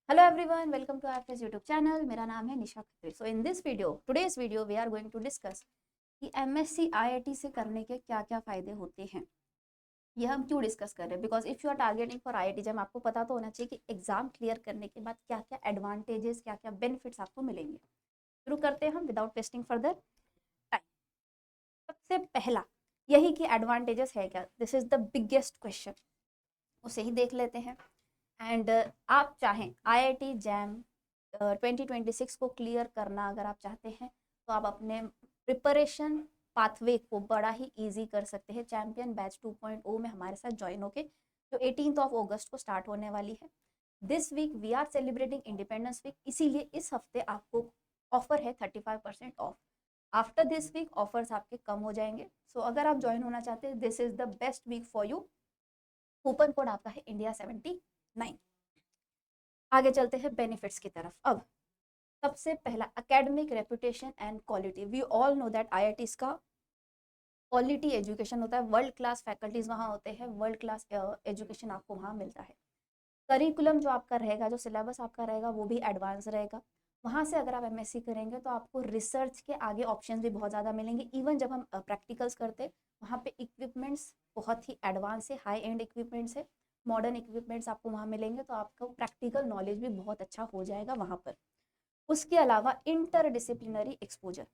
Hello everyone, welcome to IFS YouTube channel. मेरा नाम है निशा Khatri. So in this video, today's video, we are going to discuss कि MSc IIT से करने के क्या-क्या फायदे होते हैं. ये हम क्यों डिस्कस कर रहे हैं? Because if you are targeting for IIT जब आपको पता तो होना चाहिए कि एग्जाम क्लियर करने के बाद क्या-क्या एडवांटेजेस, क्या-क्या बेनिफिट्स आपको मिलेंगे. शुरू करते हैं हम विदाउट वेस्टिंग फर्दर टाइम. सबसे पहला यही कि एडवांटेजेस है क्या. This is the biggest question. उसे ही देख लेते हैं. एंड आप चाहें IIT जैम 2026 को क्लियर करना अगर आप चाहते हैं तो आप अपने प्रिपरेशन पाथवे को बड़ा ही इजी कर सकते हैं. चैम्पियन बैच 2.0 में हमारे साथ ज्वाइन होके जो 18 अगस्त को स्टार्ट होने वाली है. This week we are celebrating independence week, इसीलिए इस हफ्ते आपको ऑफर है 35% off. After this week offers आपके कम हो जाएंगे. सो अगर आप ज्वाइन होना चाहते हैं this is the best week for you. Coupon code आपका है India79. आगे चलते हैं बेनिफिट्स की तरफ. अब सबसे पहला academic reputation and quality. We all know that IITs का क्वालिटी एजुकेशन होता है. वर्ल्ड क्लास फैकल्टीज वहाँ होते हैं, वर्ल्ड क्लास एजुकेशन आपको वहाँ मिलता है. करिकुलम जो आपका रहेगा, जो सिलेबस आपका रहेगा वो भी एडवांस रहेगा. वहाँ से अगर आप MSc करेंगे तो आपको रिसर्च के आगे ऑप्शंस भी बहुत ज़्यादा मिलेंगे. इवन जब हम प्रैक्टिकल्स करते वहाँ पे इक्विपमेंट्स बहुत ही एडवांस है, हाई एंड इक्विपमेंट्स है, मॉडर्न इक्विपमेंट्स आपको वहाँ मिलेंगे. तो आपका प्रैक्टिकल नॉलेज भी बहुत अच्छा हो जाएगा वहाँ पर. उसके अलावा इंटरडिसिप्लिनरी एक्सपोजर,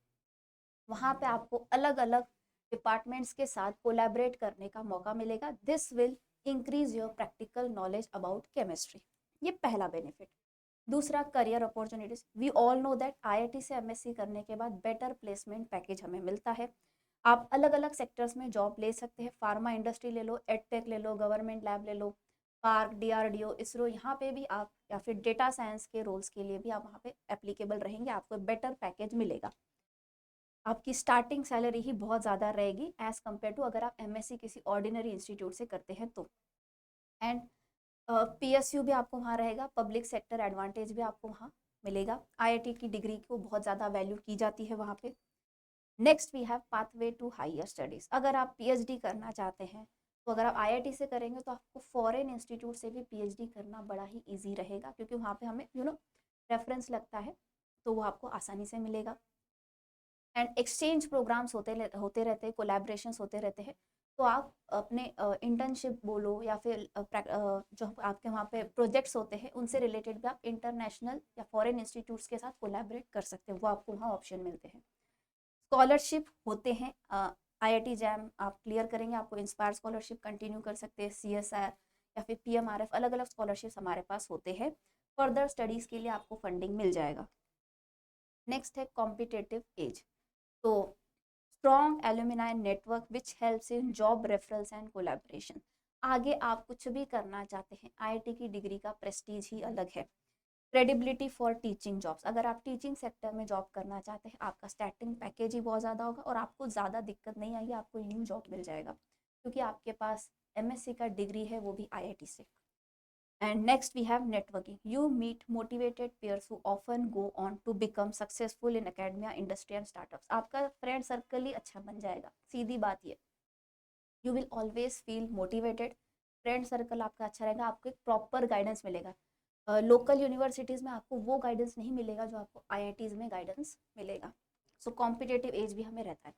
वहाँ पे आपको अलग अलग डिपार्टमेंट्स के साथ कोलैबोरेट करने का मौका मिलेगा. This will increase your practical knowledge about chemistry. ये पहला बेनिफिट. दूसरा career opportunities. We all know that IIT से MSc करने के बाद बेटर प्लेसमेंट पैकेज हमें मिलता है. आप अलग अलग सेक्टर्स में जॉब ले सकते हैं. फार्मा इंडस्ट्री ले लो, एडटेक ले लो, गवर्नमेंट लैब ले लो, पार्क, DRDO, इसरो, यहाँ पे भी आप, या फिर डेटा साइंस के रोल्स के लिए भी आप वहाँ पे एप्लीकेबल रहेंगे. आपको बेटर पैकेज मिलेगा. आपकी स्टार्टिंग सैलरी ही बहुत ज़्यादा रहेगी एज कम्पेयर टू अगर आप MSc किसी ऑर्डिनरी इंस्टीट्यूट से करते हैं तो. एंड PSU भी आपको वहाँ रहेगा. पब्लिक सेक्टर एडवांटेज भी आपको वहाँ मिलेगा. IIT की डिग्री को बहुत ज़्यादा वैल्यू की जाती है वहाँ पे. Next we have pathway to higher studies. अगर आप PhD करना चाहते हैं तो अगर आप IIT से करेंगे तो आपको फॉरेन इंस्टीट्यूट से भी PhD करना बड़ा ही ईजी रहेगा, क्योंकि वहाँ पे हमें रेफरेंस लगता है तो वो आपको आसानी से मिलेगा. एंड एक्सचेंज प्रोग्राम्स होते रहते हैं, कोलैबोरेशंस होते रहते हैं. तो आप अपने इंटर्नशिप बोलो या फिर जो आपके वहाँ पे प्रोजेक्ट्स होते हैं उनसे रिलेटेड भी आप इंटरनेशनल या फॉरेन इंस्टीट्यूट्स के साथ कोलैबोरेट कर सकते हैं. वो आपको वहाँ ऑप्शन मिलते हैं. स्कॉलरशिप होते हैं. IIT जैम आप क्लियर करेंगे, आपको इंस्पायर स्कॉलरशिप कंटिन्यू कर सकते हैं, CSR या फिर PMRF, अलग अलग स्कॉलरशिप्स हमारे पास होते हैं. फर्दर स्टडीज़ के लिए आपको फंडिंग मिल जाएगा. नेक्स्ट है कॉम्पिटेटिव एज. तो strong alumni network which helps in job referrals and collaboration. आगे आप कुछ भी करना चाहते हैं, IIT की डिग्री का प्रेस्टीज ही अलग है. Credibility for teaching jobs. अगर आप टीचिंग सेक्टर में जॉब करना चाहते हैं आपका स्टार्टिंग पैकेज ही बहुत ज़्यादा होगा और आपको ज़्यादा दिक्कत नहीं आएगी, आपको न्यू जॉब मिल जाएगा क्योंकि आपके पास MSc का डिग्री है, वो भी IIT से. And next we have networking. You meet motivated peers who often go on to become successful in academia, industry and startups. आपका फ्रेंड सर्कल ही अच्छा बन जाएगा, सीधी बात ये. You will always feel motivated. Friend circle आपका अच्छा रहेगा, आपको एक प्रॉपर गाइडेंस मिलेगा. लोकल यूनिवर्सिटीज़ में आपको वो गाइडेंस नहीं मिलेगा जो आपको IITs में गाइडेंस मिलेगा. सो कॉम्पिटेटिव एज भी हमें रहता है.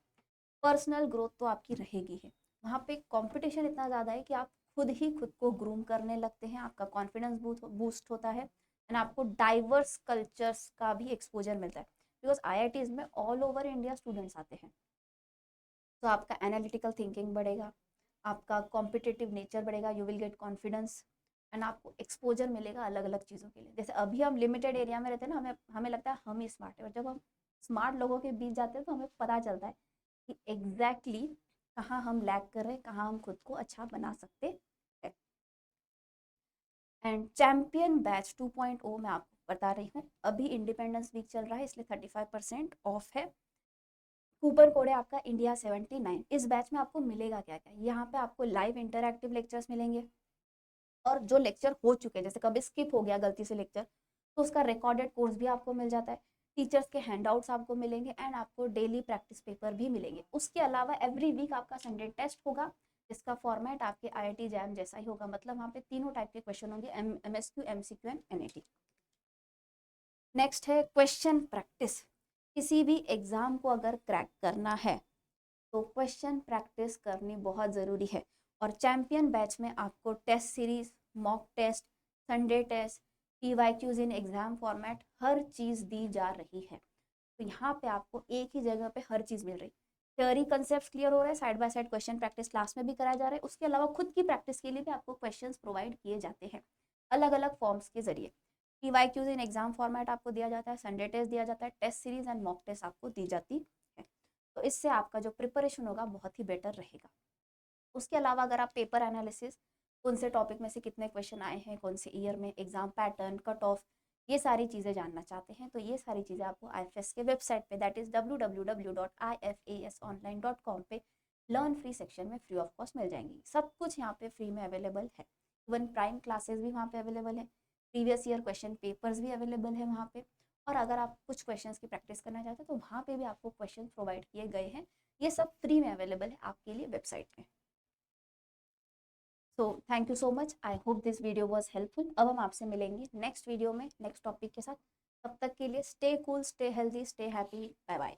पर्सनल ग्रोथ तो आपकी रहेगी है. वहाँ पे कंपटीशन इतना ज़्यादा है कि आप खुद ही खुद को ग्रूम करने लगते हैं, आपका कॉन्फिडेंस बूस्ट होता है. एंड आपको डाइवर्स कल्चर्स का भी एक्सपोजर मिलता है बिकॉज IITs में ऑल ओवर इंडिया स्टूडेंट्स आते हैं. तो आपका एनालिटिकल थिंकिंग बढ़ेगा, आपका कॉम्पिटिटिव नेचर बढ़ेगा, you will get confidence. And आपको एक्सपोजर मिलेगा अलग अलग चीज़ों के लिए. जैसे अभी हम लिमिटेड एरिया में रहते हैं ना, हमें हमें लगता है हम ही स्मार्ट है, और जब हम स्मार्ट लोगों के बीच जाते हैं तो हमें पता चलता है कि एग्जैक्टली कहाँ हम लैग कर रहे हैं, कहाँ हम खुद को अच्छा बना सकते हैं. एंड चैम्पियन बैच 2.0 मैं आपको बता रही हूँ, अभी इंडिपेंडेंस वीक चल रहा है इसलिए 35% ऑफ है. कूपन कोड है आपका India79. इस बैच में आपको मिलेगा क्या क्या. यहाँ पे आपको लाइव इंटरैक्टिव लेक्चर्स मिलेंगे, और जो लेक्चर हो चुके हैं, जैसे कभी स्किप हो गया गलती से लेक्चर, तो उसका रिकॉर्डेड कोर्स भी आपको मिल जाता है. टीचर्स के हैंडआउट्स आपको मिलेंगे एंड आपको डेली प्रैक्टिस पेपर भी मिलेंगे. उसके अलावा एवरी वीक आपका संडे टेस्ट होगा जिसका फॉर्मेट आपके IIT जैम जैसा ही होगा. मतलब वहाँ पे तीनों टाइप के क्वेश्चन होंगे, MSQ, MCQ and NAT. Next है क्वेश्चन प्रैक्टिस। किसी भी एग्ज़ाम को अगर क्रैक करना है तो क्वेश्चन प्रैक्टिस करनी बहुत ज़रूरी है। और चैम्पियन बैच में आपको test series, mock test, Sunday test, PYQs in exam format, हर चीज़ दी जा रही है। तो यहाँ पे आपको एक ही जगह पे हर चीज़ मिल रही। थ्योरी कंसेप्ट क्लियर हो रहा है, side by side question practice class में भी कराया जा रहा है। उसके अलावा खुद की प्रैक्टिस के लिए भी आपको क्वेश्चंस प्रोवाइड किए जाते हैं अलग अलग फॉर्म्स के जरिए। PYQs इन एग्जाम फॉर्मेट आपको दिया जाता है, संडे टेस्ट दिया जाता है, test series and mock test आपको दी जाती है। तो इससे आपका जो प्रिपरेशन होगा बहुत ही बेटर रहेगा। उसके अलावा अगर आप पेपर एनालिसिस, कौन से टॉपिक में से कितने क्वेश्चन आए हैं, कौन से ईयर में, एग्जाम पैटर्न, कट ऑफ, ये सारी चीज़ें जानना चाहते हैं तो ये सारी चीज़ें आपको IFS के वेबसाइट पे दैट इज़ www.ifasonline.com पे लर्न फ्री सेक्शन में फ्री ऑफ कॉस्ट मिल जाएंगी। सब कुछ यहाँ पे फ्री में अवेलेबल है। इवन प्राइम क्लासेस भी वहाँ पे अवेलेबल है, प्रीवियस ईयर क्वेश्चन पेपर्स भी अवेलेबल है वहाँ पे। और अगर आप कुछ क्वेश्चंस की प्रैक्टिस करना चाहते हैं तो वहाँ पे भी आपको क्वेश्चन प्रोवाइड किए गए हैं। ये सब फ्री में अवेलेबल है आपके लिए वेबसाइट में। So thank you so much, I hope this video was helpful. अब हम आपसे मिलेंगे नेक्स्ट वीडियो में नेक्स्ट टॉपिक के साथ। तब तक के लिए stay cool, stay healthy, stay happy, bye bye.